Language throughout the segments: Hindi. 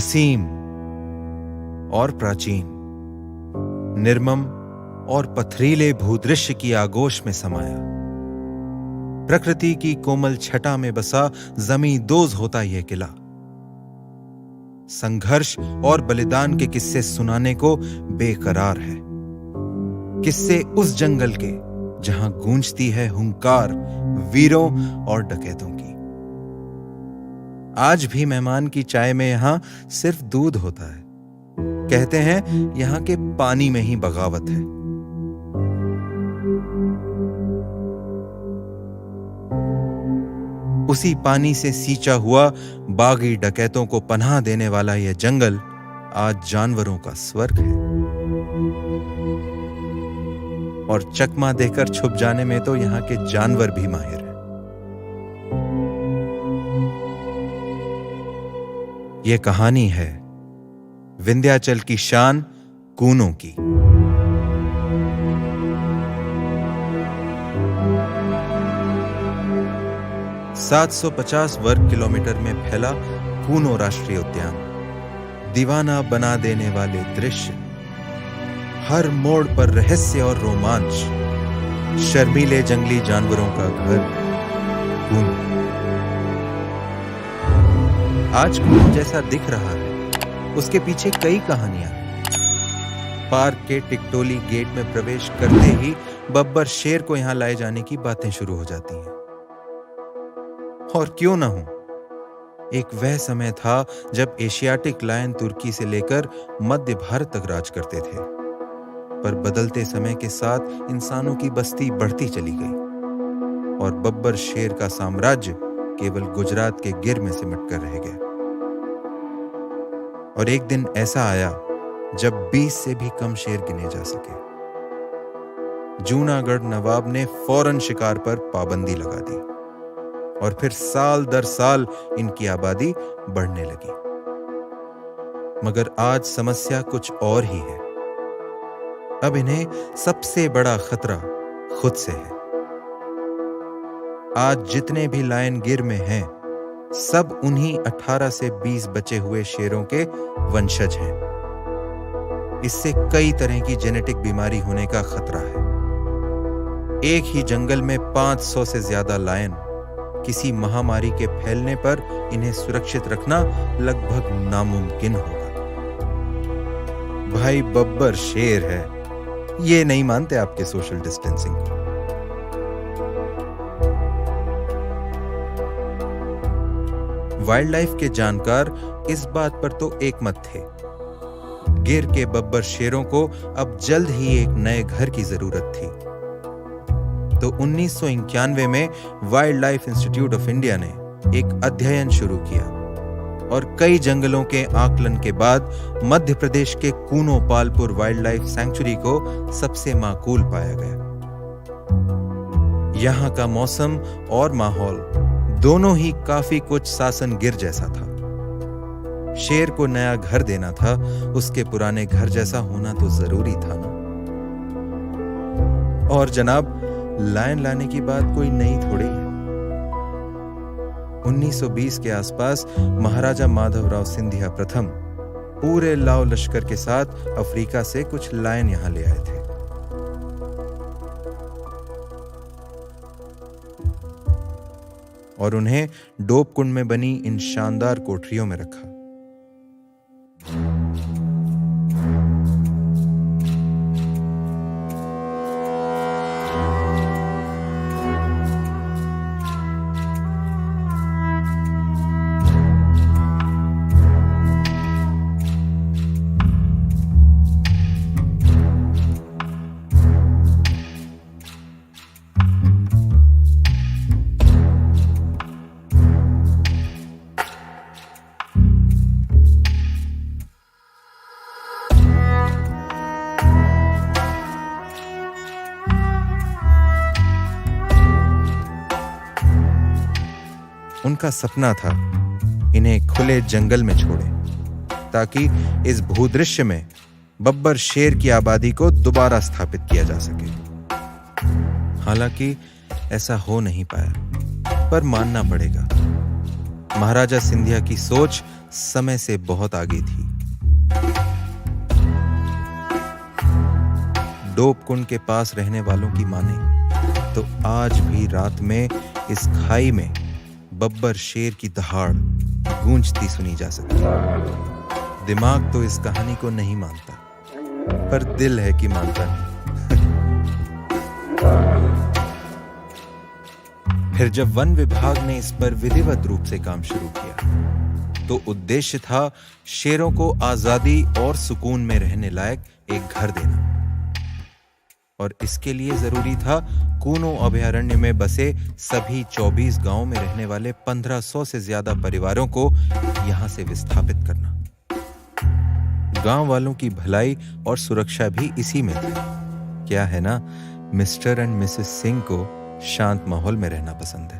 असीम और प्राचीन, निर्मम और पथरीले भूदृश्य की आगोश में समाया। प्रकृति की कोमल छटा में बसा जमींदोज होता यह किला। संघर्ष और बलिदान के किस्से सुनाने को बेकरार है। किस्से उस जंगल के जहां गूंजती है हुंकार वीरों और डकैतों की। आज भी मेहमान की चाय में यहां सिर्फ दूध होता है। कहते हैं यहां के पानी में ही बगावत है। उसी पानी से सींचा हुआ बागी डकैतों को पनाह देने वाला यह जंगल आज जानवरों का स्वर्ग है। और चकमा देकर छुप जाने में तो यहां के जानवर भी माहिर हैं। यह कहानी है विंध्याचल की शान कूनों की। ,750 वर्ग किलोमीटर में फैला कूनो राष्ट्रीय उद्यान, दीवाना बना देने वाले दृश्य, हर मोड़ पर रहस्य और रोमांच, शर्मीले जंगली जानवरों का घर कूनो। आज कूनो जैसा दिख रहा है, उसके पीछे कई कहानियां। पार्क के टिकटोली गेट में प्रवेश करते ही बब्बर शेर को यहां लाए जाने की बातें शुरू हो जाती हैं। और क्यों ना हो, एक वह समय था जब एशियाटिक लायन तुर्की से लेकर मध्य भारत तक राज करते थे। पर बदलते समय के साथ इंसानों की बस्ती बढ़ती चली गई और बब्बर शेर का साम्राज्य केवल गुजरात के गिर में सिमट कर रह गया। और एक दिन ऐसा आया जब 20 से भी कम शेर गिने जा सके। जूनागढ़ नवाब ने फौरन शिकार पर पाबंदी लगा दी और फिर साल दर साल इनकी आबादी बढ़ने लगी। मगर आज समस्या कुछ और ही है। अब इन्हें सबसे बड़ा खतरा खुद से है। आज जितने भी लायन गिर में हैं, सब उन्हीं 18 से 20 बचे हुए शेरों के वंशज हैं। इससे कई तरह की जेनेटिक बीमारी होने का खतरा है। एक ही जंगल में 500 से ज्यादा लायन, किसी महामारी के फैलने पर इन्हें सुरक्षित रखना लगभग नामुमकिन होगा। भाई बब्बर शेर है, ये नहीं मानते आपके सोशल डिस्टेंसिंग को। वाइल्ड लाइफ के जानकार इस बात पर तो एकमत थे। गिर के बब्बर शेरों को अब जल्द ही एक नए घर की जरूरत थी। तो 1991 में wild life institute of India ने एक अध्ययन शुरू किया और कई जंगलों के आकलन के बाद मध्य प्रदेश के Kuno Palpur wild life sanctuary को सबसे माकूल पाया गया। यहां का मौसम और माहौल दोनों ही काफी कुछ सासन गिर जैसा था। शेर को नया घर देना था, उसके पुराने घर जैसा होना तो जरूरी था ना। और जनाब, लायन लाने की बात कोई नई थोड़ी है। 1920 के आसपास महाराजा माधवराव सिंधिया प्रथम पूरे लाव लश्कर के साथ अफ्रीका से कुछ लायन यहां ले आए थे। और उन्हें डोप कुंड में बनी इन शानदार कोठरियों में रखा। उनका सपना था इन्हें खुले जंगल में छोड़े ताकि इस भूदृश्य में बब्बर शेर की आबादी को दोबारा स्थापित किया जा सके। हालांकि ऐसा हो नहीं पाया, पर मानना पड़ेगा, महाराजा सिंधिया की सोच समय से बहुत आगे थी। डोप कुंड के पास रहने वालों की माने तो आज भी रात में इस खाई में बब्बर शेर की दहाड़ गूंजती सुनी जा सकती है। दिमाग तो इस कहानी को नहीं मानता, पर दिल है कि मानता नहीं। फिर जब वन विभाग ने इस पर विधिवत रूप से काम शुरू किया तो उद्देश्य था शेरों को आजादी और सुकून में रहने लायक एक घर देना, और इसके लिए जरूरी था कूनो अभयारण्य में बसे सभी 24 गांवों में रहने वाले 1500 से ज्यादा परिवारों को यहां से विस्थापित करना। गांव वालों की भलाई और सुरक्षा भी इसी में थी। क्या है ना, मिस्टर एंड मिसेस सिंह को शांत माहौल में रहना पसंद है।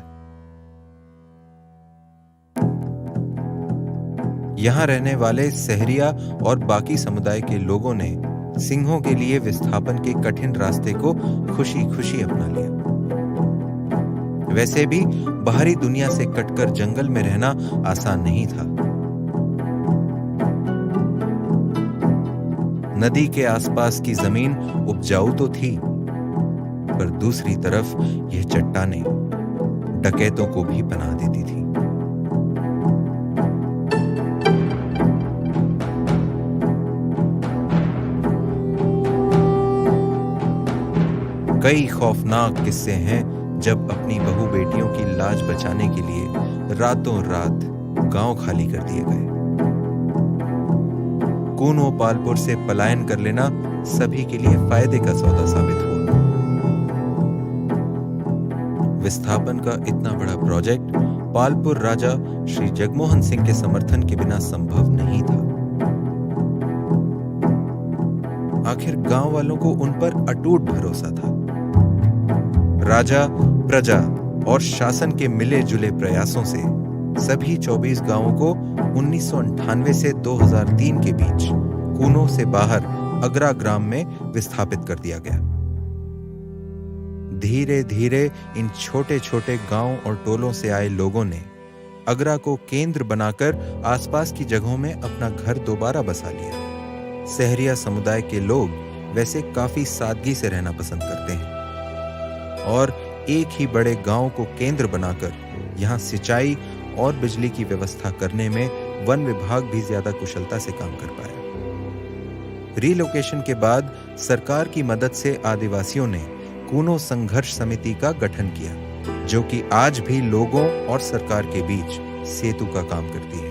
यहां रहने वाले सहरिया और बाकी समुदाय के लोगों ने सिंहों के लिए विस्थापन के कठिन रास्ते को खुशी खुशी अपना लिया। वैसे भी बाहरी दुनिया से कटकर जंगल में रहना आसान नहीं था। नदी के आसपास की जमीन उपजाऊ तो थी, पर दूसरी तरफ यह चट्टानें डकैतों को भी पनाह देती थी। कई खौफनाक किस्से हैं जब अपनी बहू बेटियों की लाज बचाने के लिए रातों रात गांव खाली कर दिए गए। कूनो पालपुर से पलायन कर लेना सभी के लिए फायदे का सौदा साबित हुआ। विस्थापन का इतना बड़ा प्रोजेक्ट पालपुर राजा श्री जगमोहन सिंह के समर्थन के बिना संभव नहीं था। आखिर गांव वालों को उन पर अटूट भरोसा था। राजा, प्रजा और शासन के मिले जुले प्रयासों से सभी 24 गांवों को 1998 से 2003 के बीच कूनो से बाहर अगरा ग्राम में विस्थापित कर दिया गया। धीरे धीरे इन छोटे छोटे गांव और टोलों से आए लोगों ने अगरा को केंद्र बनाकर आसपास की जगहों में अपना घर दोबारा बसा लिया। सहरिया समुदाय के लोग वैसे काफी सादगी से रहना पसंद करते हैं और एक ही बड़े गांव को केंद्र बनाकर यहां सिंचाई और बिजली की व्यवस्था करने में वन विभाग भी ज्यादा कुशलता से काम कर पाया। रिलोकेशन के बाद सरकार की मदद से आदिवासियों ने कूनो संघर्ष समिति का गठन किया, जो कि आज भी लोगों और सरकार के बीच सेतु का काम करती है।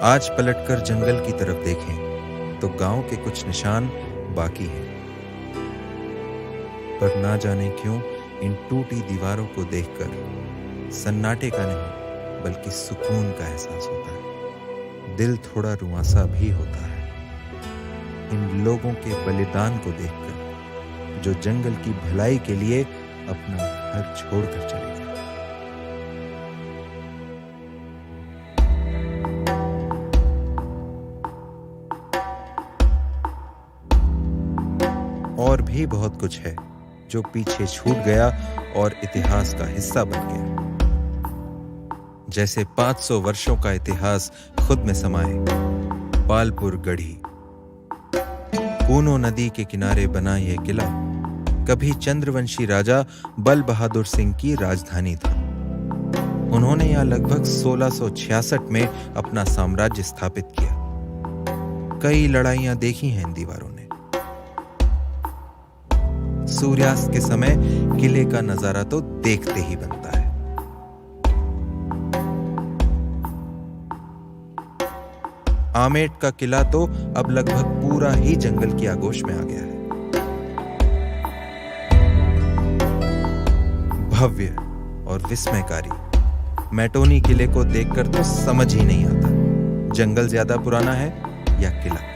आज पलटकर जंगल की तरफ देखें तो गांव के कुछ निशान बाकी हैं, पर ना जाने क्यों इन टूटी दीवारों को देखकर सन्नाटे का नहीं बल्कि सुकून का एहसास होता है। दिल थोड़ा रुआंसा भी होता है इन लोगों के बलिदान को देखकर, जो जंगल की भलाई के लिए अपना घर छोड़कर चले गए। और भी बहुत कुछ है जो पीछे छूट गया और इतिहास का हिस्सा बन गया। जैसे 500 वर्षों का इतिहास खुद में समाये पालपुर गढ़ी। कूनो नदी के किनारे बना यह किला कभी चंद्रवंशी राजा बल बहादुर सिंह की राजधानी था। उन्होंने यहां लगभग 1666 में अपना साम्राज्य स्थापित किया। कई लड़ाइयां देखी हैं इन दीवारों ने। सूर्यास्त के समय किले का नजारा तो देखते ही बनता है। आमेट का किला तो अब लगभग पूरा ही जंगल की आगोश में आ गया है। भव्य और विस्मयकारी मैटोनी किले को देखकर तो समझ ही नहीं आता जंगल ज्यादा पुराना है या किला।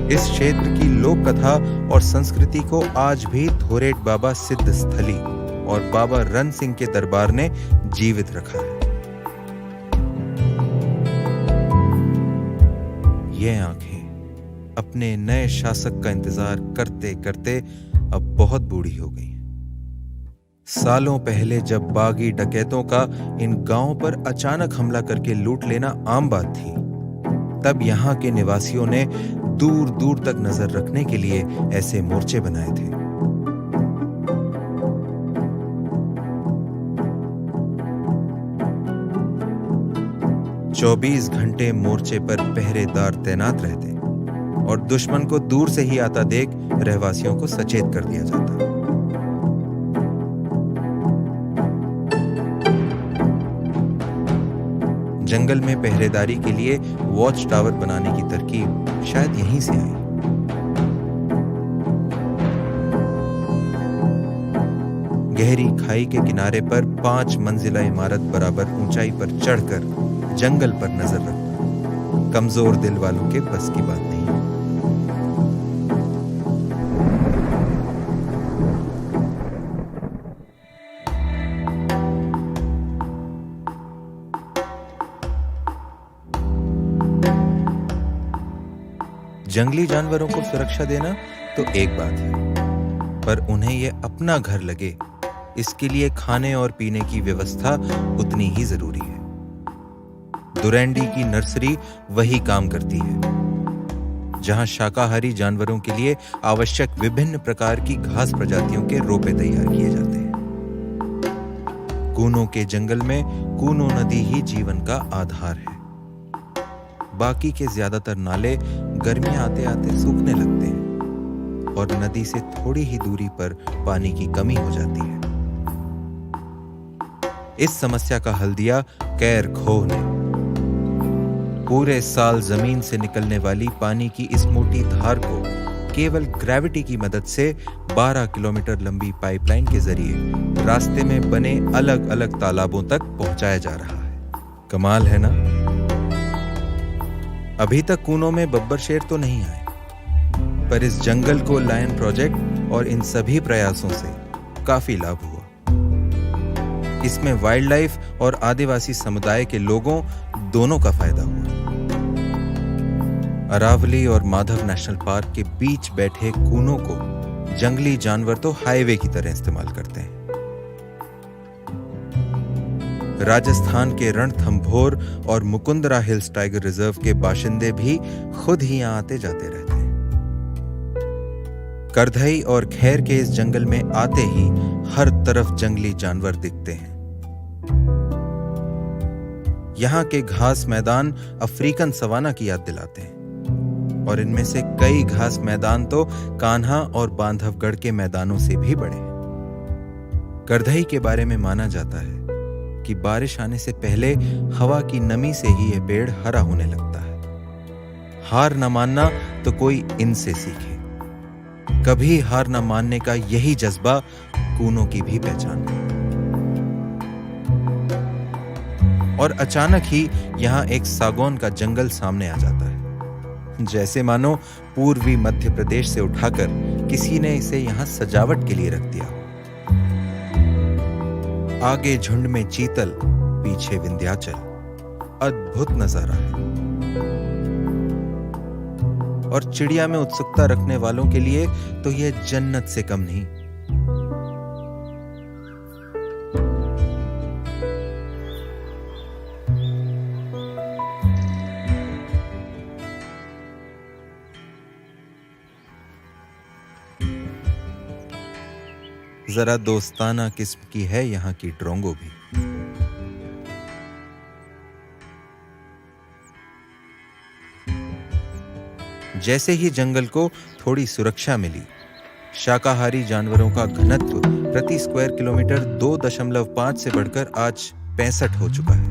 इस क्षेत्र की लोक कथा और संस्कृति को आज भी धोरेट बाबा सिद्ध स्थली और बाबा रन सिंह के दरबार ने जीवित रखा है। ये आंखें अपने नए शासक का इंतजार करते करते अब बहुत बूढ़ी हो गई हैं। सालों पहले जब बागी डकैतों का इन गांवों पर अचानक हमला करके लूट लेना आम बात थी, तब यहाँ के निवासियों ने दूर दूर तक नजर रखने के लिए ऐसे मोर्चे बनाए थे। चौबीस घंटे मोर्चे पर पहरेदार तैनात रहते और दुश्मन को दूर से ही आता देख रहवासियों को सचेत कर दिया जाता। जंगल में पहरेदारी के लिए वॉच टावर बनाने की तरकीब शायद यहीं से आई। गहरी खाई के किनारे पर 5 मंजिला इमारत बराबर ऊंचाई पर चढ़कर जंगल पर नजर रखना कमजोर दिल वालों के बस की बात नहीं। जंगली जानवरों को सुरक्षा देना तो एक बात है, पर उन्हें यह अपना घर लगे, इसके लिए खाने और पीने की व्यवस्था उतनी ही जरूरी है। दुरैंडी की नर्सरी वही काम करती है, जहां शाकाहारी जानवरों के लिए आवश्यक विभिन्न प्रकार की घास प्रजातियों के रोपे तैयार किए जाते हैं। कूनो के जंगल में कूनो नदी ही जीवन का आधार है। बाकी के ज्यादातर नाले गर्मियां आते आते सूखने लगते हैं और नदी से थोड़ी ही दूरी पर पानी की कमी हो जाती है। इस समस्या का हल दिया कैर खोह ने। पूरे साल जमीन से निकलने वाली पानी की इस मोटी धार को केवल ग्रेविटी की मदद से 12 किलोमीटर लंबी पाइपलाइन के जरिए रास्ते में बने अलग अलग तालाबों तक पहुंचाया जा रहा है। कमाल है ना? अभी तक कूनो में बब्बर शेर तो नहीं आए, पर इस जंगल को लायन प्रोजेक्ट और इन सभी प्रयासों से काफी लाभ हुआ। इसमें वाइल्ड लाइफ और आदिवासी समुदाय के लोगों दोनों का फायदा हुआ। अरावली और माधव नेशनल पार्क के बीच बैठे कूनों को जंगली जानवर तो हाईवे की तरह इस्तेमाल करते हैं। राजस्थान के रणथंभौर और मुकुंदरा हिल्स टाइगर रिजर्व के बाशिंदे भी खुद ही यहां आते जाते रहते हैं। करधई और खैर के इस जंगल में आते ही हर तरफ जंगली जानवर दिखते हैं। यहाँ के घास मैदान अफ्रीकन सवाना की याद दिलाते हैं और इनमें से कई घास मैदान तो कान्हा और बांधवगढ़ के मैदानों से भी बड़े हैं। करधई के बारे में माना जाता है कि बारिश आने से पहले हवा की नमी से ही यह पेड़ हरा होने लगता है। हार न मानना तो कोई इनसे सीखे। कभी हार न मानने का यही जज्बा कूनों की भी पहचान है। और अचानक ही यहां एक सागौन का जंगल सामने आ जाता है, जैसे मानो पूर्वी मध्य प्रदेश से उठाकर किसी ने इसे यहां सजावट के लिए रख दिया। आगे झुंड में चीतल, पीछे विंध्याचल। अद्भुत नजारा है और चिड़िया में उत्सुकता रखने वालों के लिए तो यह जन्नत से कम नहीं। जरा दोस्ताना किस्म की है यहाँ की ड्रोंगो भी। जैसे ही जंगल को थोड़ी सुरक्षा मिली, शाकाहारी जानवरों का घनत्व प्रति स्क्वायर किलोमीटर 2.5 से बढ़कर आज 65 हो चुका है।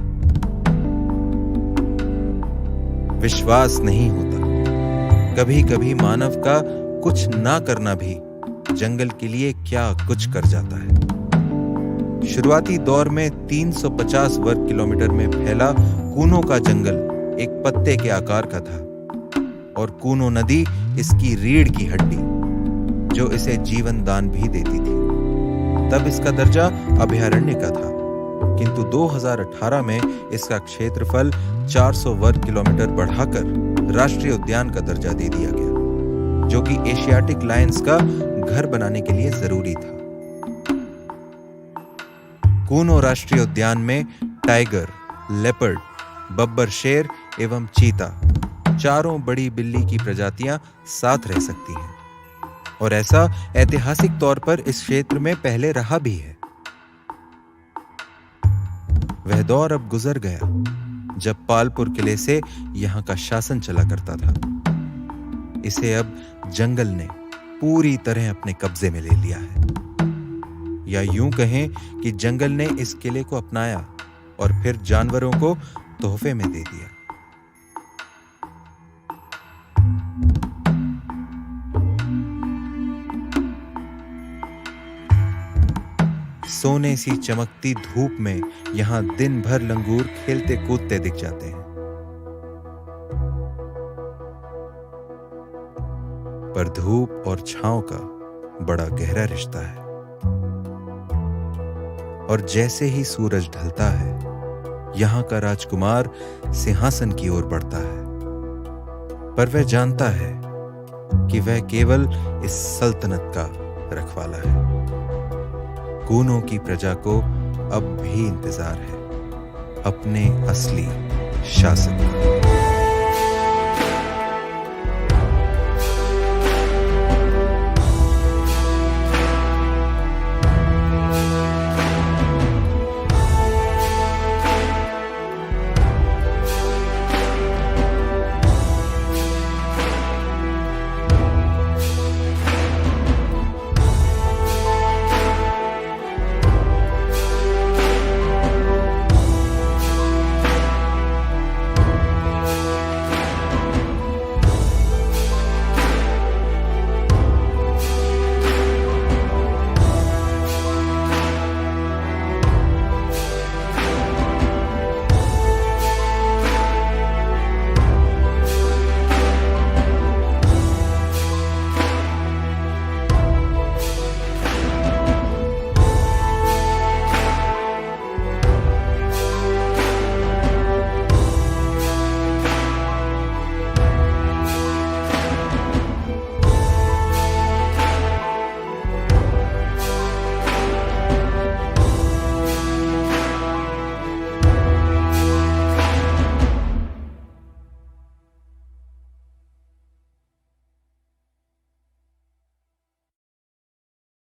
विश्वास नहीं होता कभी कभी मानव का कुछ ना करना भी जंगल के लिए क्या कुछ कर जाता है। शुरुआती दौर में 350 वर्ग किलोमीटर में फैला कूनो का जंगल एक पत्ते के आकार का था और कूनो नदी इसकी रीढ़ की हड्डी, जो इसे जीवन दान भी देती थी। तब इसका दर्जा अभयारण्य का था, किंतु 2018 में इसका क्षेत्रफल 400 वर्ग किलोमीटर बढ़ाकर राष्ट्रीय उद्यान का दर्जा दे दिया गया, जो कि एशियाटिक लायंस का घर बनाने के लिए जरूरी था। कूनो राष्ट्रीय उद्यान में टाइगर, लेपर्ड, बब्बर शेर एवं चीता, चारों बड़ी बिल्ली की प्रजातियां साथ रह सकती हैं, और ऐसा ऐतिहासिक तौर पर इस क्षेत्र में पहले रहा भी है। वह दौर अब गुजर गया जब पालपुर किले से यहां का शासन चला करता था। इसे अब जंगल ने पूरी तरह अपने कब्जे में ले लिया है, या यूं कहें कि जंगल ने इस किले को अपनाया और फिर जानवरों को तोहफे में दे दिया। सोने सी चमकती धूप में यहां दिन भर लंगूर खेलते कूदते दिख जाते हैं, पर धूप और छांव का बड़ा गहरा रिश्ता है, और जैसे ही सूरज ढलता है, यहां का राजकुमार सिंहासन की ओर बढ़ता है, पर वह जानता है कि वह केवल इस सल्तनत का रखवाला है। कूनो की प्रजा को अब भी इंतजार है अपने असली शासक का।